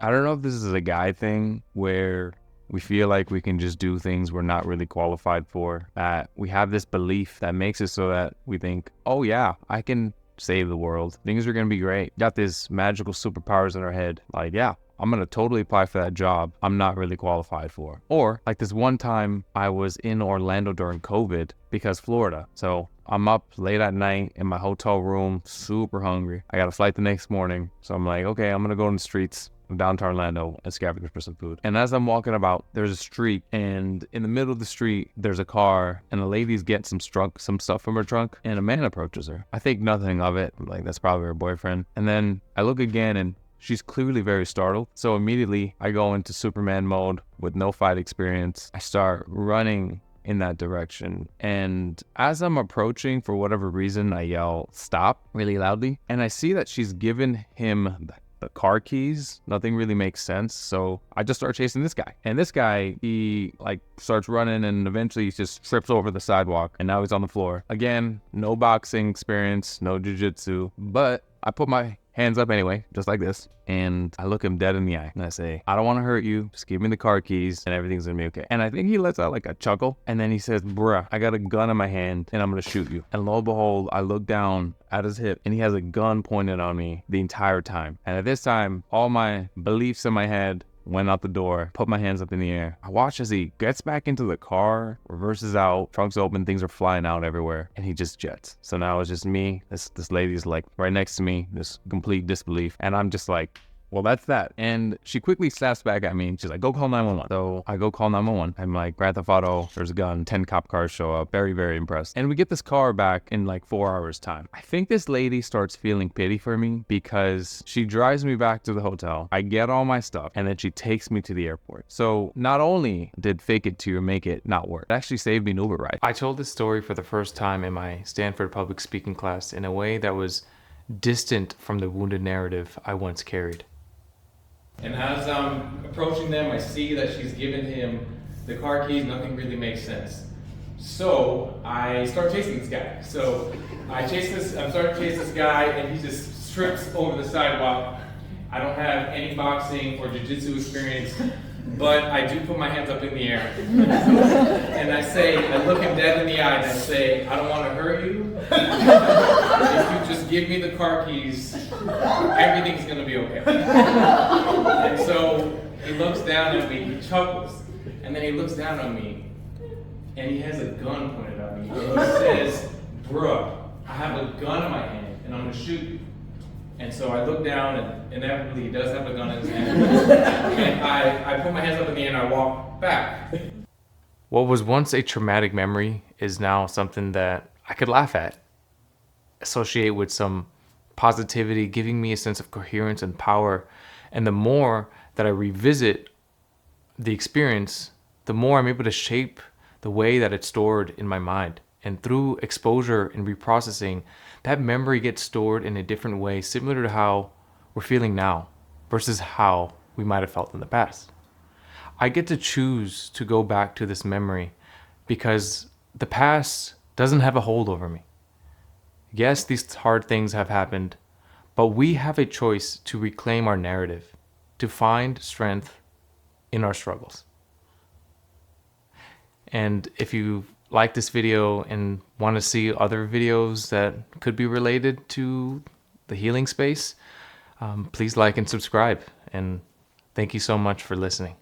I don't know if this is a guy thing where we feel like we can just do things we're not really qualified for. That we have this belief that makes it so that we think, oh yeah, I can save the world. Things are going to be great. Got this magical superpowers in our head. Like, yeah, I'm going to totally apply for that job I'm not really qualified for. Or like this one time I was in Orlando during COVID because Florida. So I'm up late at night in my hotel room, super hungry. I got a flight the next morning. So I'm like, okay, I'm going to go in the streets down to Orlando and scavenge for some food. And as I'm walking about, there's a street, and in the middle of the street, there's a car, and a lady's getting some stuff from her trunk, and a man approaches her. I think nothing of it. I'm like, that's probably her boyfriend. And then I look again, and she's clearly very startled. So immediately I go into Superman mode with no fight experience. I start running in that direction. And as I'm approaching, for whatever reason, I yell, stop, really loudly. And I see that she's given him the car keys. Nothing really makes sense. So I just start chasing this guy. And this guy, he like starts running and eventually he just trips over the sidewalk and now he's on the floor. Again, no boxing experience, no jiu-jitsu, but I put my hands up anyway, just like this. And I look him dead in the eye and I say, I don't want to hurt you. Just give me the car keys and everything's gonna be okay. And I think he lets out like a chuckle. And then he says, bruh, I got a gun in my hand and I'm gonna shoot you. And lo and behold, I look down at his hip and he has a gun pointed on me the entire time. And at this time, all my beliefs in my head went out the door, put my hands up in the air. I watch as he gets back into the car, reverses out, trunk's open, things are flying out everywhere, and he just jets. So now it's just me, this lady's like right next to me, this complete disbelief, and I'm just like, well, that's that. And she quickly snaps back at me and she's like, go call 911. So I go call 911. I'm like, Grand Theft Auto, there's a gun, 10 cop cars show up. Very, very impressed. And we get this car back in like 4 hours time. I think this lady starts feeling pity for me because she drives me back to the hotel. I get all my stuff and then she takes me to the airport. So not only did fake it to make it not work, it actually saved me an Uber ride. I told this story for the first time in my Stanford public speaking class in a way that was distant from the wounded narrative I once carried. And as I'm approaching them, I see that she's given him the car keys. Nothing really makes sense. So I start chasing this guy. So I'm starting to chase this guy, and he just trips over the sidewalk. I don't have any boxing or jiu-jitsu experience, but I do put my hands up in the air. And I look him dead in the eye, and I say, I don't want to hurt you. If you just give me the car keys, everything's going to be okay. And so he looks down at me, he chuckles, and then he looks down on me, and he has a gun pointed at me. He says, bruh, I have a gun in my hand, and I'm going to shoot you. And so I look down, and inevitably he does have a gun in his hand. And I put my hands up in the air and I walk back. What was once a traumatic memory is now something that I could laugh at, associate with some positivity, giving me a sense of coherence and power. And the more that I revisit the experience, the more I'm able to shape the way that it's stored in my mind. And through exposure and reprocessing, that memory gets stored in a different way, similar to how we're feeling now versus how we might have felt in the past. I get to choose to go back to this memory because the past doesn't have a hold over me. Yes, these hard things have happened, but we have a choice to reclaim our narrative, to find strength in our struggles. And if you like this video and want to see other videos that could be related to the healing space, please like and subscribe. And thank you so much for listening.